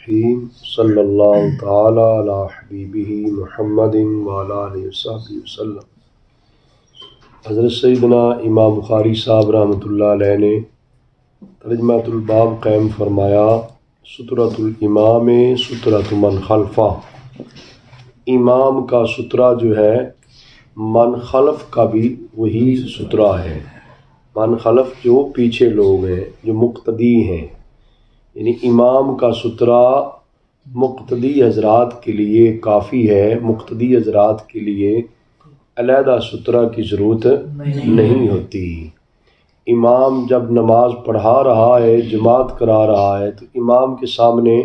الرحیم صلی اللہ تعالی علی حبیبہ محمد وعلی آلہ وصحبہ وسلم۔ حضرت سیدنا امام بخاری صاحب رحمۃ اللہ علیہ نے ترجمۃ الباب قائم فرمایا، سترۃ الامام سترۃ من خلفہ، امام کا سترہ جو ہے من خلف کا بھی وہی سترہ ہے۔ من خلف جو پیچھے لوگ ہیں، جو مقتدی ہیں، یعنی امام کا سترہ مقتدی حضرات کے لیے کافی ہے۔ مقتدی حضرات کے لیے علیحدہ سترہ کی ضرورت نہیں ہوتی۔ امام جب نماز پڑھا رہا ہے، جماعت کرا رہا ہے، تو امام کے سامنے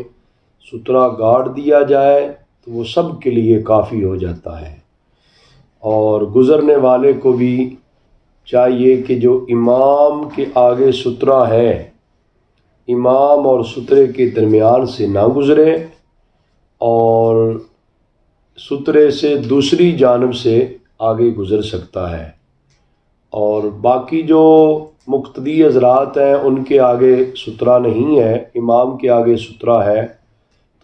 سترہ گاڑ دیا جائے تو وہ سب کے لیے کافی ہو جاتا ہے۔ اور گزرنے والے کو بھی چاہیے کہ جو امام کے آگے سترہ ہے، امام اور سترے کے درمیان سے نہ گزرے اور سترے سے دوسری جانب سے آگے گزر سکتا ہے۔ اور باقی جو مقتدی حضرات ہیں ان کے آگے سترہ نہیں ہے، امام کے آگے سترہ ہے،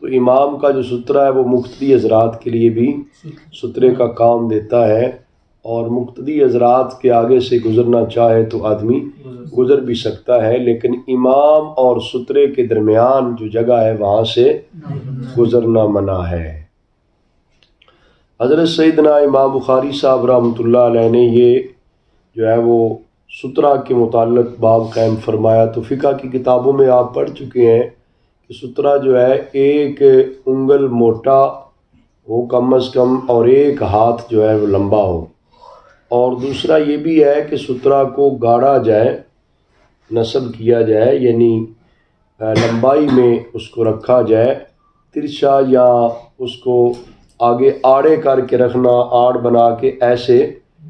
تو امام کا جو سترہ ہے وہ مقتدی حضرات کے لیے بھی سترے کا کام دیتا ہے۔ اور مقتدی حضرات کے آگے سے گزرنا چاہے تو آدمی گزر بھی سکتا ہے، لیکن امام اور سترے کے درمیان جو جگہ ہے وہاں سے گزرنا منع ہے۔ حضرت سیدنا امام بخاری صاحب رحمۃ اللہ علیہ نے یہ جو ہے وہ سترہ کے متعلق باب قائم فرمایا۔ تو فقہ کی کتابوں میں آپ پڑھ چکے ہیں کہ سترہ جو ہے ایک انگل موٹا ہو کم از کم اور ایک ہاتھ جو ہے وہ لمبا ہو، اور دوسرا یہ بھی ہے کہ سترہ کو گاڑا جائے، نصب کیا جائے، یعنی لمبائی میں اس کو رکھا جائے، ترچھا یا اس کو آگے آڑے کر کے رکھنا، آڑ بنا کے ایسے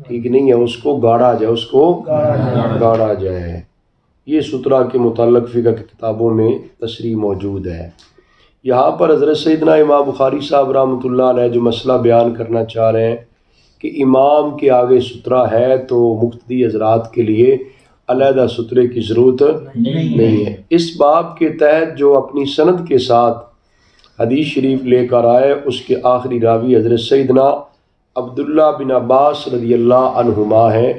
ٹھیک نہیں ہے، اس کو گاڑا جائے، اس کو گاڑا جائے۔ یہ سترہ کے متعلق فقہ کی کتابوں میں تشریح موجود ہے۔ یہاں پر حضرت سیدنا امام بخاری صاحب رحمۃ اللہ علیہ جو مسئلہ بیان کرنا چاہ رہے ہیں کہ امام کے آگے سترہ ہے تو مقتدی حضرات کے لیے علیحدہ سترے کی ضرورت نہیں ہے۔ اس باب کے تحت جو اپنی سند کے ساتھ حدیث شریف لے کر آئے، اس کے آخری راوی حضرت سیدنا عبداللہ بن عباس رضی اللہ عنہما ہیں،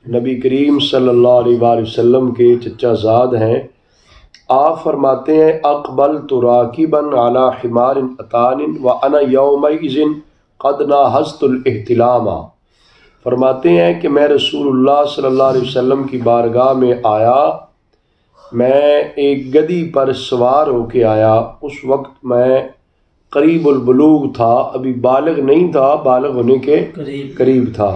نبی کریم صلی اللہ علیہ وآلہ وسلم کے چچا زاد ہیں۔ آپ فرماتے ہیں اقبلت راکبا علی حمار اتان وانا یومئذ قد ناہزت الاحتلام۔ فرماتے ہیں کہ میں رسول اللہ صلی اللہ علیہ وسلم کی بارگاہ میں آیا، میں ایک گدی پر سوار ہو کے آیا، اس وقت میں قریب البلوغ تھا، ابھی بالغ نہیں تھا، بالغ ہونے کے قریب تھا۔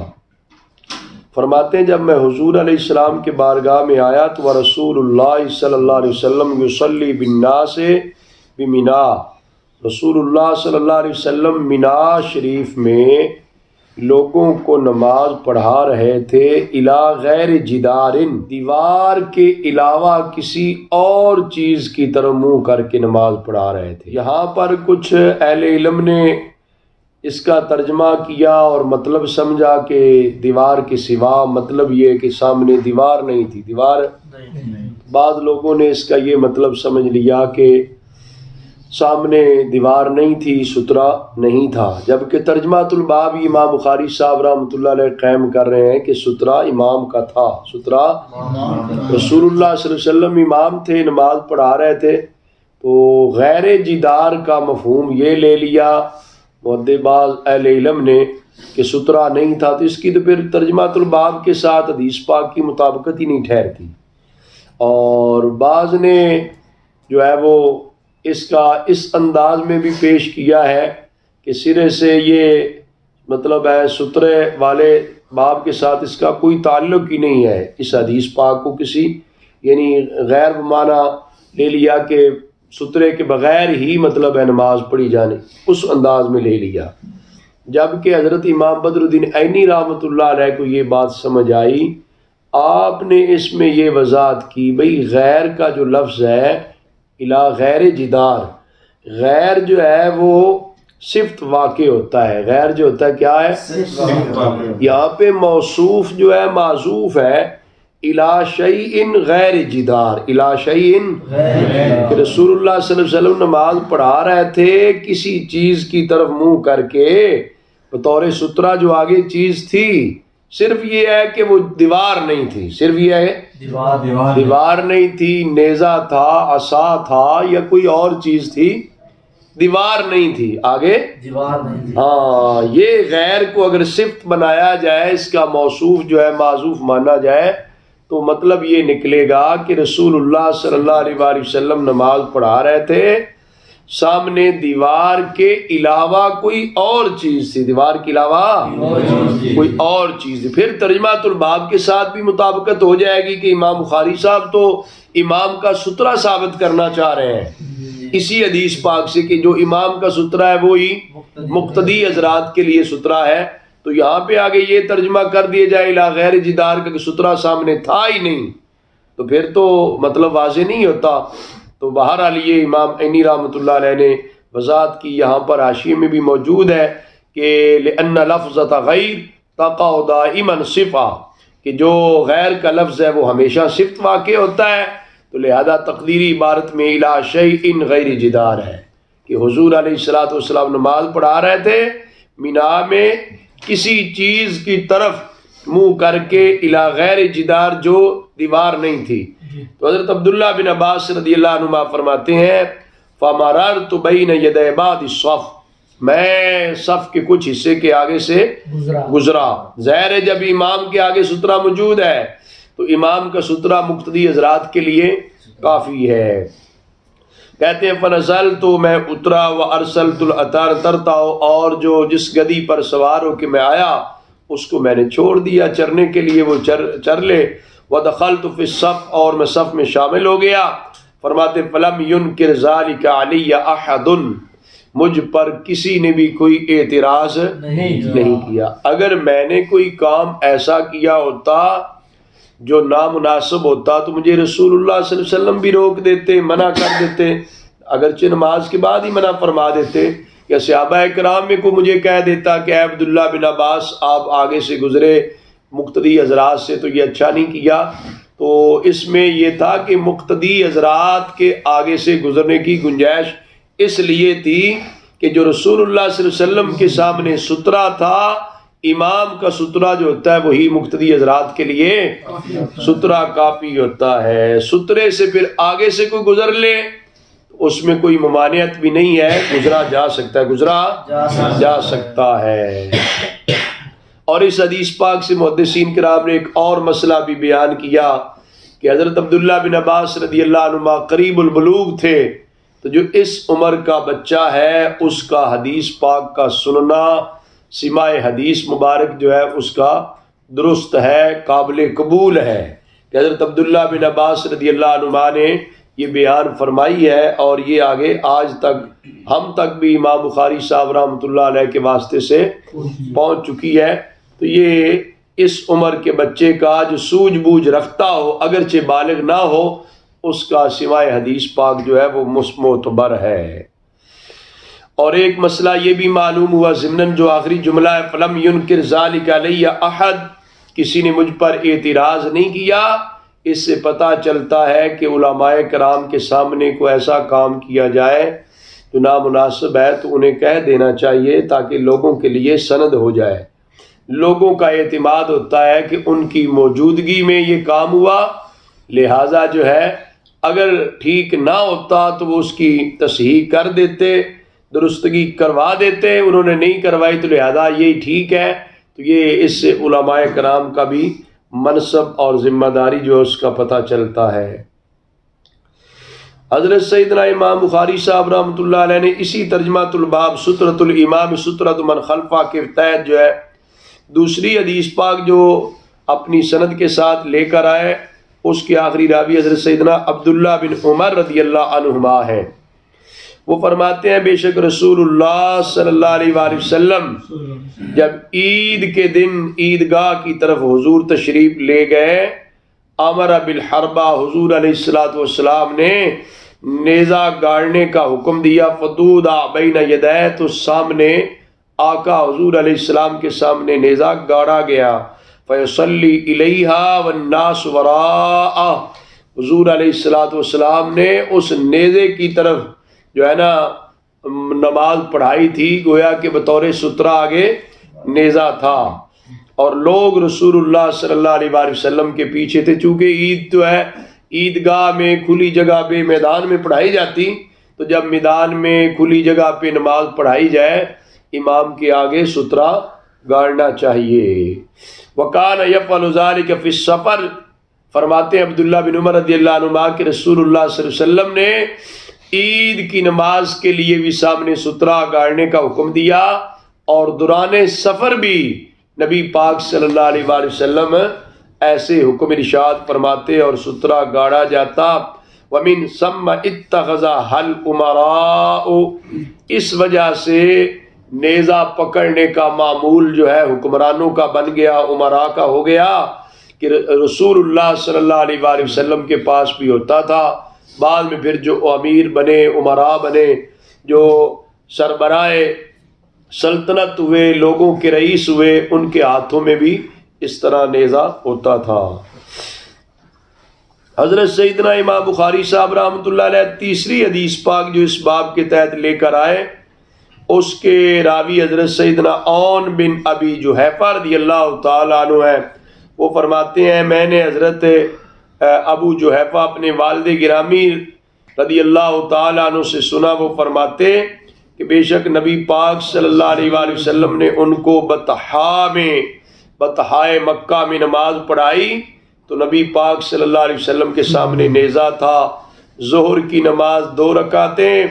فرماتے ہیں جب میں حضور علیہ السلام کے بارگاہ میں آیا تو رسول اللہ صلی اللہ علیہ وسلم یصلی بالناس بمنا، رسول اللہ صلی اللہ علیہ وسلم منا شریف میں لوگوں کو نماز پڑھا رہے تھے، الی غیر جدار، دیوار کے علاوہ کسی اور چیز کی طرف منہ کر کے نماز پڑھا رہے تھے۔ یہاں پر کچھ اہل علم نے اس کا ترجمہ کیا اور مطلب سمجھا کہ دیوار کے سوا، مطلب یہ کہ سامنے دیوار نہیں تھی، دیوار بعض لوگوں نے اس کا یہ مطلب سمجھ لیا کہ سامنے دیوار نہیں تھی، سترہ نہیں تھا، جبکہ ترجمۃ الباب امام بخاری صاحب رحمۃ اللہ علیہ قائم کر رہے ہیں کہ سترہ امام کا تھا، سترہ رسول اللہ صلی اللہ علیہ وسلم امام تھے، نماز پڑھا رہے تھے، تو غیر جدار کا مفہوم یہ لے لیا بعض اہل علم نے کہ سترہ نہیں تھا، تو اس کی تو پھر ترجمۃ الباب کے ساتھ حدیث پاک کی مطابقت ہی نہیں ٹھہرتی۔ اور بعض نے جو ہے وہ اس کا اس انداز میں بھی پیش کیا ہے کہ سرے سے یہ مطلب ہے سترے والے باب کے ساتھ اس کا کوئی تعلق ہی نہیں ہے، اس حدیث پاک کو کسی یعنی غیر معنی لے لیا کہ سترے کے بغیر ہی مطلب ہے نماز پڑھی جانے، اس انداز میں لے لیا، جبکہ حضرت امام بدر الدین عینی رحمۃ اللہ علیہ کو یہ بات سمجھ آئی، آپ نے اس میں یہ وضاحت کی بھئی غیر کا جو لفظ ہے الا غیر جدار، غیر جو ہے وہ صفت واقع ہوتا ہے، غیر جو ہوتا ہے کیا ہے، یہاں پہ موصوف جو ہے معذوف ہے، الی شیء غیر جدار، الی شیء کہ رسول اللہ صلی اللہ علیہ وسلم نماز پڑھا رہے تھے کسی چیز کی طرف منہ کر کے، بطور سترہ جو آگے چیز تھی صرف یہ ہے کہ وہ دیوار نہیں تھی، صرف یہ ہے دیوار نہیں تھی، نیزہ تھا، عصا تھا، یا کوئی اور چیز تھی، دیوار نہیں تھی، آگے دیوار نہیں تھی۔ ہاں، یہ غیر کو اگر صفت بنایا جائے، اس کا موصوف جو ہے معذوف مانا جائے، تو مطلب یہ نکلے گا کہ رسول اللہ صلی اللہ علیہ وآلہ وسلم نماز پڑھا رہے تھے، سامنے دیوار کے علاوہ کوئی اور چیز تھی، دیوار کے علاوہ کوئی اور چیز تھی۔ پھر ترجمہ الباب کے ساتھ بھی مطابقت ہو جائے گی کہ امام بخاری صاحب تو امام کا سترہ ثابت کرنا چاہ رہے ہیں اسی حدیث پاک سے کہ جو امام کا سترہ ہے وہی مقتدی حضرات کے لیے سترہ ہے، تو یہاں پہ آگے یہ ترجمہ کر دیا جائے الی غیر جدار کا کہ سترہ سامنے تھا ہی نہیں، تو پھر تو مطلب واضح نہیں ہوتا۔ تو بہرحال یہ امام عینی رحمۃ اللہ علیہ نے وضاحت کی، یہاں پر حاشیے میں بھی موجود ہے کہ لأن لفظۃ غیر تقع دائما صفہ، کہ جو غیر کا لفظ ہے وہ ہمیشہ صفت واقع ہوتا ہے، تو لہذا تقدیری عبارت میں الی شیء غیر جدار ہے کہ حضور علیہ الصلوۃ والسلام نماز پڑھا رہے تھے مینا میں کسی چیز کی طرف منہ کر کے الی غیر جدار جو دیوار نہیں تھی۔ تو حضرت عبداللہ بن عباس رضی اللہ عنہما فرماتے ہیں فَمَرَرْتُ بَيْنَ يَدَيْ بَعْضِ الصَّفْ، میں صف کے کچھ حصے کے آگے سے گزرا۔ ظاہر ہے جب امام کے آگے سترہ موجود ہے تو امام کا سترہ مقتدی حضرات کے لیے کافی ہے۔ کہتے ہیں فَنَزَلْتُ، میں اترا، وَأَرْسَلْتُ الْأَتَارَ تَرْتَعُ، اور جو جس گدی پر سوار ہو کے میں آیا اس کو میں نے چھوڑ دیا چرنے کے لیے، وہ چر لے۔ وَدَخَلْتُ فِي الصَّفْ، اور میں صف میں شامل ہو گیا۔ فرماتے فَلَمْ يُنْكِرْ ذَلِكَ عَلِيَّ أَحَدٌ، مجھ پر کسی نے بھی کوئی اعتراض نہیں کیا۔ اگر میں نے کوئی کام ایسا کیا ہوتا جو نامناسب ہوتا تو مجھے رسول اللہ صلی اللہ علیہ وسلم بھی روک دیتے، منع کر دیتے، اگرچہ نماز کے بعد ہی منع فرما دیتے، یا صحابہ کرام میں کو مجھے کہہ دیتا کہ اے عبداللہ بن عباس آپ آگے سے گزرے مقتدی حضرات سے، تو یہ اچھا نہیں کیا۔ تو اس میں یہ تھا کہ مقتدی حضرات کے آگے سے گزرنے کی گنجائش اس لیے تھی کہ جو رسول اللہ صلی اللہ علیہ وسلم کے سامنے سترہ تھا، امام کا سترہ جو ہوتا ہے وہی مقتدی حضرات کے لیے سترہ کافی ہوتا ہے۔ سترے سے پھر آگے سے کوئی گزر لے اس میں کوئی ممانعت بھی نہیں ہے، گزرا جا سکتا ہے، گزرا جا سکتا ہے۔ اور اس حدیث پاک سے محدثین کرام نے ایک اور مسئلہ بھی بیان کیا کہ حضرت عبداللہ بن عباس رضی اللہ عنہما قریب البلوغ تھے، تو جو اس عمر کا بچہ ہے اس کا حدیث پاک کا سننا، سماع حدیث مبارک جو ہے اس کا درست ہے، قابل قبول ہے کہ حضرت عبداللہ بن عباس رضی اللہ عنہما نے یہ بیان فرمائی ہے، اور یہ آگے آج تک ہم تک بھی امام بخاری صاحب رحمۃ اللہ علیہ کے واسطے سے پہنچ چکی ہے۔ تو یہ اس عمر کے بچے کا جو سوجھ بوجھ رکھتا ہو اگرچہ بالغ نہ ہو، اس کا سوائے حدیث پاک جو ہے وہ معتبر ہے۔ اور ایک مسئلہ یہ بھی معلوم ہوا ضمناً جو آخری جملہ ہے فَلَمْ يُنْكِرْ ذَلِكَ عَلَيَّ أَحَدٌ، کسی نے مجھ پر اعتراض نہیں کیا۔ اس سے پتہ چلتا ہے کہ علماء کرام کے سامنے کو ایسا کام کیا جائے جو نامناسب ہے تو انہیں کہہ دینا چاہیے تاکہ لوگوں کے لیے سند ہو جائے۔ لوگوں کا اعتماد ہوتا ہے کہ ان کی موجودگی میں یہ کام ہوا، لہٰذا جو ہے اگر ٹھیک نہ ہوتا تو وہ اس کی تصحیح کر دیتے، درستگی کروا دیتے، انہوں نے نہیں کروائی تو لہذا یہی ٹھیک ہے۔ تو یہ اس سے علماء کرام کا بھی منصب اور ذمہ داری جو اس کا پتہ چلتا ہے۔ حضرت سیدنا امام بخاری صاحب رحمۃ اللہ علیہ نے اسی ترجمہ الباب سترۃ الامام سترۃ من خلفہ کے تحت جو ہے دوسری حدیث پاک جو اپنی سند کے ساتھ لے کر آئے، اس کے آخری راوی حضرت سیدنا عبداللہ بن عمر رضی اللہ عنہما ہے۔ وہ فرماتے ہیں بے شک رسول اللہ صلی اللہ علیہ وآلہ وسلم جب عید کے دن عیدگاہ کی طرف حضور تشریف لے گئے، امر بالحربہ، حضور علیہ السلام نے نیزہ گاڑنے کا حکم دیا، فدودا بین یدیہ، تو سامنے آقا حضور علیہ السلام کے سامنے نیزہ گاڑا گیا، فیصلی الیہا والناس وراءہ، حضور علیہ الصلوۃ والسلام نے اس نیزے کی طرف جو ہے نا نماز پڑھائی تھی، گویا کہ بطور سترہ آگے نیزہ تھا، اور لوگ رسول اللہ صلی اللہ علیہ وآلہ وسلم کے پیچھے تھے۔ چونکہ عید تو ہے، عیدگاہ میں کھلی جگہ پہ میدان میں پڑھائی جاتی، تو جب میدان میں کھلی جگہ پہ نماز پڑھائی جائے امام کے آگے سترہ گاڑنا چاہیے۔ وَكَانَ يَفْعَلُ ذَلِكَ فِي السَّفَرِ، فرماتے ہیں عبداللہ بن عمر رضی اللہ عنہما کہ رسول اللہ صلی اللہ علیہ وسلم نے عید کی نماز کے لیے بھی سامنے سترہ گاڑنے کا حکم دیا، اور دوران سفر بھی نبی پاک صلی اللہ علیہ وآلہ وسلم ایسے حکم ارشاد فرماتے اور سترہ گاڑا جاتا۔ وَمِن ثَمَّ اتَّخَذَهَا الْأُمَرَاءُ، اس وجہ سے نیزہ پکڑنے کا معمول جو ہے حکمرانوں کا بن گیا، امراء کا ہو گیا، کہ رسول اللہ صلی اللہ علیہ وآلہ وسلم کے پاس بھی ہوتا تھا، بعد میں پھر جو امیر بنے، امراء بنے، جو سربراہ سلطنت ہوئے، لوگوں کے رئیس ہوئے، ان کے ہاتھوں میں بھی اس طرح نیزہ ہوتا تھا۔ حضرت سیدنا امام بخاری صاحب رحمۃ اللہ علیہ تیسری حدیث پاک جو اس باب کے تحت لے کر آئے، اس کے راوی حضرت سیدنا عون بن ابی جحیفہ رضی اللہ تعالیٰ عنہ ہے۔ وہ فرماتے ہیں میں نے حضرت ابو جحیفہ اپنے والد گرامی رضی اللہ تعالیٰ عنہ سے سنا، وہ فرماتے کہ بے شک نبی پاک صلی اللہ علیہ وآلہ وسلم نے ان کو بطحائے مکہ میں نماز پڑھائی، تو نبی پاک صلی اللہ علیہ وسلم کے سامنے نیزہ تھا۔ ظہر کی نماز 2 رکعتیں،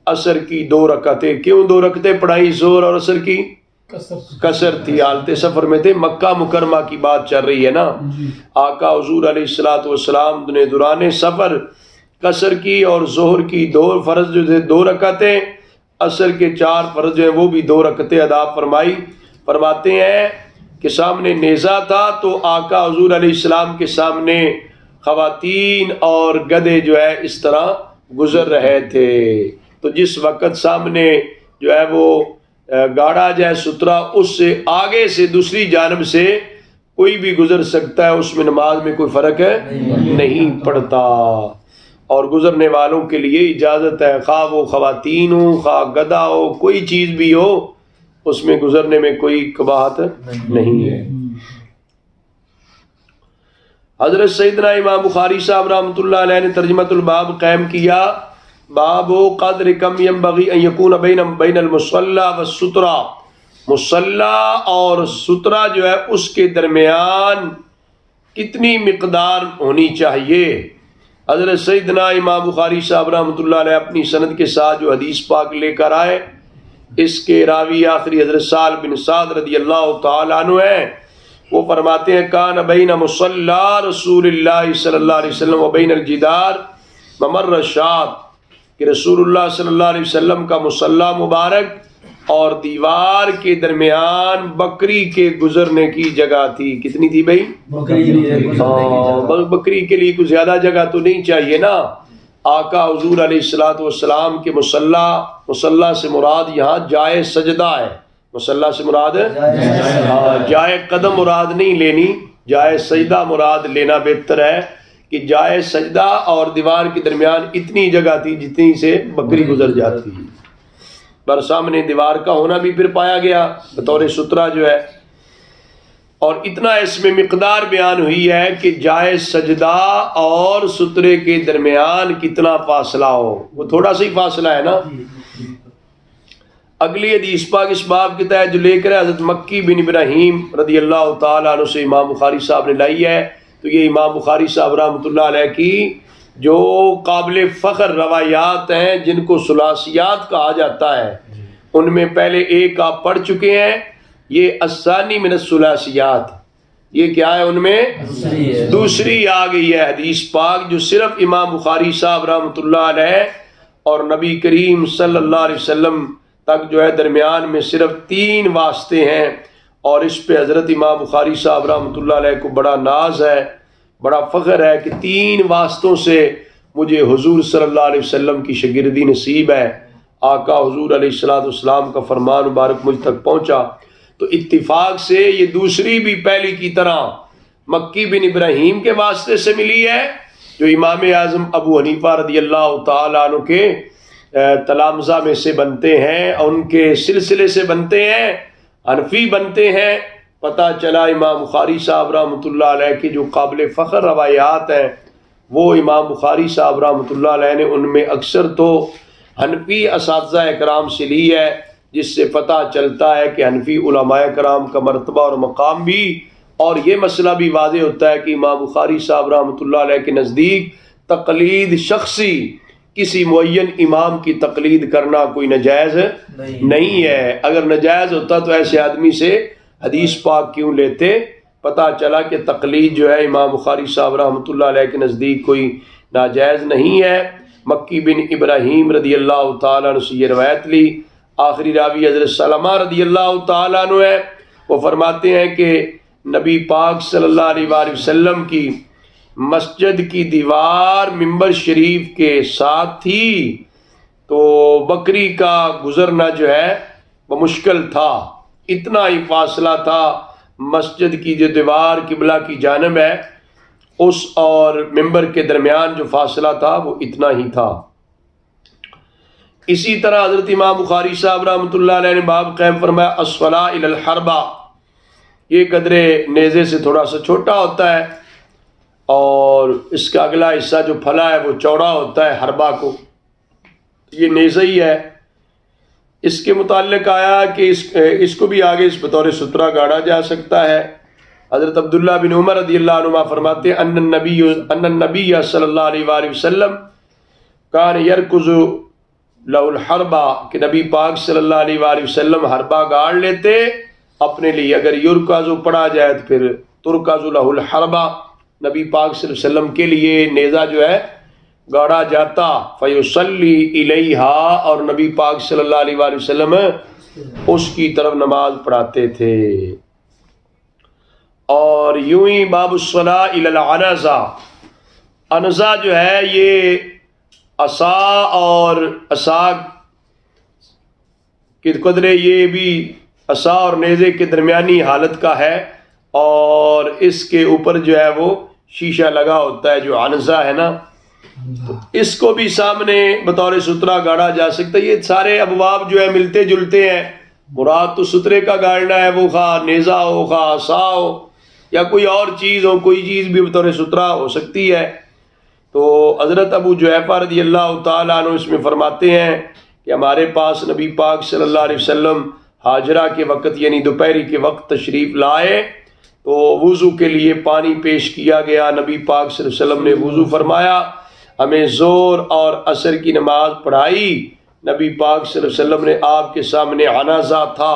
عصر کی 2 رکعتیں۔ کیوں 2 رکعتیں پڑھائی ظہر اور عصر کی؟ قصر تھی، حالت سفر میں تھے، مکہ مکرمہ کی بات چل رہی ہے نا۔ آقا حضور علیہ الصلوۃ والسلام نے دوران سفر قصر کی اور ظہر کی 2 فرض جو تھے 2 رکعتیں، عصر کے 4 فرض جو ہیں وہ بھی 2 رکعتیں ادا فرمائی۔ فرماتے ہیں کہ سامنے نیزہ تھا، تو آقا حضور علیہ السلام کے سامنے خواتین اور گدھے جو ہے اس طرح گزر رہے تھے، تو جس وقت سامنے جو ہے وہ گاڑا جائے سترہ، اس سے آگے سے دوسری جانب سے کوئی بھی گزر سکتا ہے، اس میں نماز میں کوئی فرق نہیں پڑتا، اور گزرنے والوں کے لیے اجازت ہے، خواہ وہ خواتین ہو، خواہ گدھا ہو، کوئی چیز بھی ہو، اس میں گزرنے میں کوئی قباحت نہیں ہے۔ حضرت سیدنا امام بخاری صاحب رحمۃ اللہ علیہ نے ترجمۃ الباب قائم کیا، باب قدر کم ينبغي ان يكون بین المصلی والسترہ، مصلی اور سترہ جو ہے اس کے درمیان کتنی مقدار ہونی چاہیے۔ حضرت سیدنا امام بخاری صاحب رحمۃ اللہ علیہ اپنی سند کے ساتھ جو حدیث پاک لے کر آئے، اس کے راوی آخری حضرت سہل بن سعد رضی اللہ تعالیٰ عنہ ہیں۔ وہ فرماتے ہیں کان بین مصلی رسول اللہ صلی اللہ علیہ وسلم و بین الجدار ممر الشاة، کہ رسول اللہ صلی اللہ علیہ وسلم کا مصلی مبارک اور دیوار کے درمیان بکری کے گزرنے کی جگہ تھی۔ کتنی تھی بھائی؟ بکری کے لیے کچھ زیادہ جگہ تو نہیں چاہیے نا۔ آقا حضور علیہ الصلوۃ والسلام کے مصلی سے مراد یہاں جائے سجدہ ہے، مصلی سے مراد جائے قدم مراد نہیں لینی، جائے سجدہ مراد لینا بہتر ہے، کہ جائے سجدہ اور دیوار کے درمیان اتنی جگہ تھی جتنی سے بکری گزر جاتی، پر سامنے دیوار کا ہونا بھی پھر پایا گیا بطور سترہ جو ہے، اور اتنا اس میں مقدار بیان ہوئی ہے کہ جائے سجدہ اور سترے کے درمیان کتنا فاصلہ ہو، وہ تھوڑا سا ہی فاصلہ ہے نا۔ اگلی حدیث پاک اس باب کے تحت جو لے کر حضرت مکی بن ابراہیم رضی اللہ تعالیٰ عنہ سے امام بخاری صاحب نے لائی ہے، تو یہ امام بخاری صاحب رحمۃ اللہ علیہ کی جو قابل فخر روایات ہیں، جن کو ثلاثیات کہا جاتا ہے، ان میں پہلے ایک آپ پڑھ چکے ہیں، یہ الثانی من الثلاثیات، یہ کیا ہے ان میں دوسری آ گئی ہے حدیث پاک، جو صرف امام بخاری صاحب رحمۃ اللہ علیہ اور نبی کریم صلی اللہ علیہ وسلم تک جو ہے درمیان میں صرف 3 واسطے ہیں، اور اس پہ حضرت امام بخاری صاحب رحمۃ اللہ علیہ کو بڑا ناز ہے، بڑا فخر ہے کہ 3 واسطوں سے مجھے حضور صلی اللہ علیہ وسلم کی شاگردی نصیب ہے، آقا حضور علیہ الصلوۃ والسلام کا فرمان مبارک مجھ تک پہنچا۔ تو اتفاق سے یہ دوسری بھی پہلی کی طرح مکی بن ابراہیم کے واسطے سے ملی ہے، جو امام اعظم ابو حنیفہ رضی اللہ تعالیٰ عنہ کے تلامذہ میں سے بنتے ہیں، ان کے سلسلے سے بنتے ہیں، حنفی بنتے ہیں۔ پتہ چلا امام بخاری صاحب رحمۃ اللہ علیہ کی جو قابل فخر روایات ہیں وہ امام بخاری صاحب رحمۃ اللہ علیہ نے ان میں اکثر تو حنفی اساتذہ اکرام سے لی ہے، جس سے پتہ چلتا ہے کہ حنفی علماء کرام کا مرتبہ اور مقام بھی، اور یہ مسئلہ بھی واضح ہوتا ہے کہ امام بخاری صاحب رحمۃ اللہ علیہ کے نزدیک تقلید شخصی کسی معین امام کی تقلید کرنا کوئی نجائز نہیں ہے۔ اگر نجائز ہوتا تو ایسے آدمی سے حدیث پاک کیوں لیتے؟ پتہ چلا کہ تقلید جو ہے امام بخاری صاحب رحمۃ اللہ علیہ کے نزدیک کوئی ناجائز نہیں ہے۔ مکی بن ابراہیم رضی اللہ تعالیٰ عنہ سے یہ روایت لی۔ آخری راوی حضرت سلمہ رضی اللہ تعالیٰ عنہ ہے، وہ فرماتے ہیں کہ نبی پاک صلی اللہ علیہ وآلہ وسلم کی مسجد کی دیوار منبر شریف کے ساتھ تھی، تو بکری کا گزرنا جو ہے وہ مشکل تھا، اتنا ہی فاصلہ تھا مسجد کی جو دیوار قبلہ کی جانب ہے اس اور منبر کے درمیان جو فاصلہ تھا وہ اتنا ہی تھا۔ اسی طرح حضرت امام بخاری صاحب رحمۃ اللہ علیہ نے باب قائم فرمایا الصلاۃ الی الحربہ، یہ قدرے نیزے سے تھوڑا سا چھوٹا ہوتا ہے اور اس کا اگلا حصہ جو پھلا ہے وہ چوڑا ہوتا ہے حربہ کو، یہ نیزہ ہی ہے۔ اس کے متعلق آیا کہ اس کو بھی آگے اس بطور سترہ گاڑا جا سکتا ہے۔ حضرت عبداللہ بن عمر رضی اللہ عنہ فرماتے ہیں ان النبی صلی اللہ علیہ وآلہ وسلم کان یرکز لہ الحربہ، کہ نبی پاک صلی اللہ علیہ وآلہ وسلم حربہ گاڑ لیتے اپنے لیے، اگر یرکزو پڑھا جائے تو پھر ترکز لہ الحربہ، نبی پاک صلی اللہ علیہ وسلم کے لیے نیزہ جو ہے گاڑا جاتا، فیصلی الیہا، اور نبی پاک صلی اللہ علیہ وآلہ وسلم اس کی طرف نماز پڑھاتے تھے۔ اور یوں ہی باب الصلاۃ الی العنزہ، عنزہ جو ہے یہ عصا اور عصا کے قدرے، یہ بھی عصا اور نیزے کے درمیانی حالت کا ہے، اور اس کے اوپر جو ہے وہ شیشہ لگا ہوتا ہے جو عنزہ ہے نا، تو اس کو بھی سامنے بطور سترہ گاڑا جا سکتا ہے۔ یہ سارے ابواب جو ہے ملتے جلتے ہیں، مراد تو سترے کا گاڑنا ہے، وہ خواہ نیزہ ہو خواہ عصا ہو یا کوئی اور چیز ہو، کوئی چیز بھی بطور سترہ ہو سکتی ہے۔ تو حضرت ابو جحیفہ رضی اللہ تعالیٰ عنہ اس میں فرماتے ہیں کہ ہمارے پاس نبی پاک صلی اللہ علیہ وسلم حاجرہ کے وقت یعنی دوپہری کے وقت تشریف لائے تو وضو کے لیے پانی پیش کیا گیا، نبی پاک صلی اللہ علیہ وسلم نے وضو فرمایا، ہمیں زور اور عصر کی نماز پڑھائی۔ نبی پاک صلی اللہ علیہ وسلم نے آپ کے سامنے عنزہ تھا،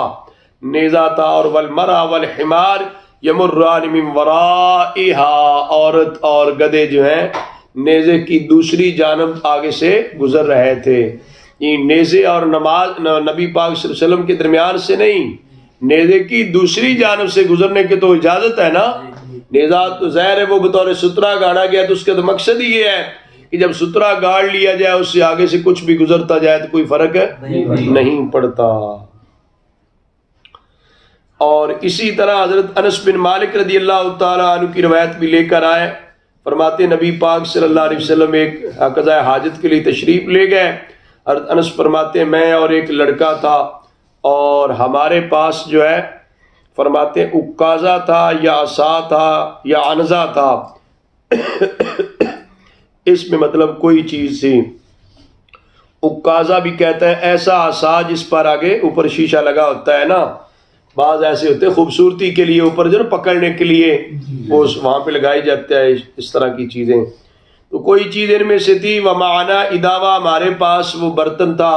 نیزہ تھا، اور والمرأ والحمار یمران من ورائہا، عورت اور گدھے جو ہیں نیزے کی دوسری جانب آگے سے گزر رہے تھے۔ یہ نیزے اور نماز نبی پاک صلی اللہ علیہ وسلم کے درمیان سے نہیں، نیزے کی دوسری جانب سے گزرنے کی تو اجازت ہے نا۔ نیزہ تو ظاہر ہے وہ بطور سترہ گاڑا گیا، تو اس کا تو مقصد ہی یہ ہے کہ جب سترہ گاڑ لیا جائے اس سے آگے سے کچھ بھی گزرتا جائے تو کوئی فرق نہیں پڑتا۔ اور اسی طرح حضرت انس بن مالک رضی اللہ تعالیٰ عنہ کی روایت بھی لے کر آئے، فرماتے نبی پاک صلی اللہ علیہ وسلم ایک قضاء حاجت کے لیے تشریف لے گئے۔ حضرت انس فرماتے میں اور ایک لڑکا تھا، اور ہمارے پاس جو ہے فرماتے اکازہ تھا یا عصا تھا یا عنزہ تھا، اس میں مطلب کوئی چیز تھی۔ اکازہ بھی کہتا ہے ایسا عصا جس پر آگے اوپر شیشہ لگا ہوتا ہے نا، بعض ایسے ہوتے ہیں خوبصورتی کے لیے اوپر جو پکڑنے کے لیے وہ وہاں پہ لگائی جاتا ہے اس طرح کی چیزیں، تو کوئی چیز ان میں سے تھی۔ ومعنا اداوا، ہمارے پاس وہ برتن تھا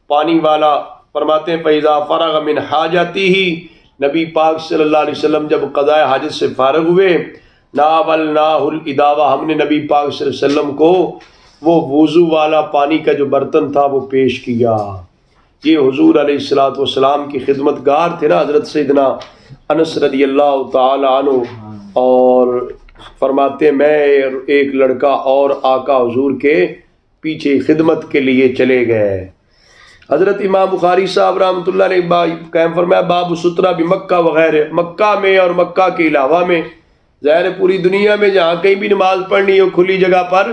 پانی والا۔ فرماتے ہیں فیضا فرغ من حاجتی ہی، نبی پاک صلی اللہ علیہ وسلم جب قضاء حاجت سے فارغ ہوئے، ناولناہ الاداوا، ہم نے نبی پاک صلی اللہ علیہ وسلم کو وہ وضو والا پانی کا جو برتن تھا وہ پیش کیا۔ یہ حضور علیہ الصلوۃ والسلام کی خدمت گار تھے نا حضرت سیدنا انس رضی اللہ تعالی عنہ، اور فرماتے ہیں میں ایک لڑکا اور آقا حضور کے پیچھے خدمت کے لیے چلے گئے۔ حضرت امام بخاری صاحب رحمۃ اللہ نے قائم فرمایا باب سترہ بھی مکہ وغیرہ، مکہ میں اور مکہ کے علاوہ میں، ظاہر پوری دنیا میں جہاں کہیں بھی نماز پڑھنی ہو کھلی جگہ پر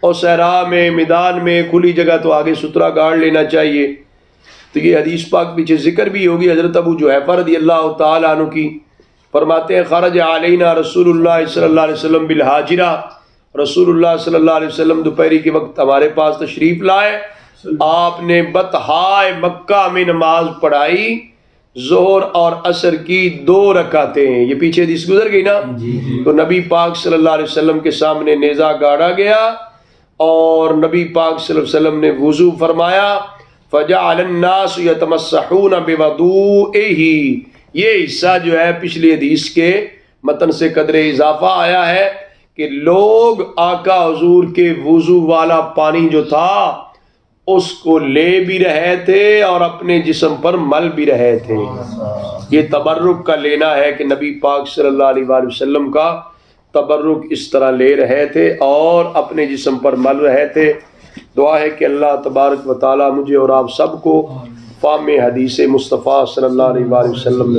اور صحرا میں، میدان میں، کھلی جگہ تو آگے سترہ گاڑ لینا چاہیے۔ تو یہ حدیث پاک پیچھے ذکر بھی ہوگی حضرت ابو جحیفہ رضی اللہ تعالیٰ عنہ کی، فرماتے ہیں خرج علینا رسول اللہ صلی اللہ علیہ وسلم بالحاجرہ، رسول اللہ صلی اللہ علیہ وسلم دوپہری کے وقت ہمارے پاس تشریف لائے، آپ نے بطحائے مکہ میں نماز پڑھائی، ظہر اور عصر کی 2 رکعتیں۔ یہ پیچھے حدیث گزر گئی نا، تو نبی پاک صلی اللہ علیہ وسلم کے سامنے نیزہ گاڑا گیا اور نبی پاک صلی اللہ علیہ وسلم نے وضو فرمایا، فجعل الناس یتمسحون بوضوئہ۔ یہ حصہ جو ہے پچھلی حدیث کے متن سے قدر اضافہ آیا ہے کہ لوگ آقا حضور کے وضو والا پانی جو تھا اس کو لے بھی رہے تھے اور اپنے جسم پر مل بھی رہے تھے۔ یہ تبرک کا لینا ہے کہ نبی پاک صلی اللہ علیہ وآلہ وسلم کا تبرک اس طرح لے رہے تھے اور اپنے جسم پر مل رہے تھے۔ دعا ہے کہ اللہ تبارک و تعالی مجھے اور آپ سب کو فہم حدیث مصطفیٰ صلی اللہ علیہ وآلہ وسلم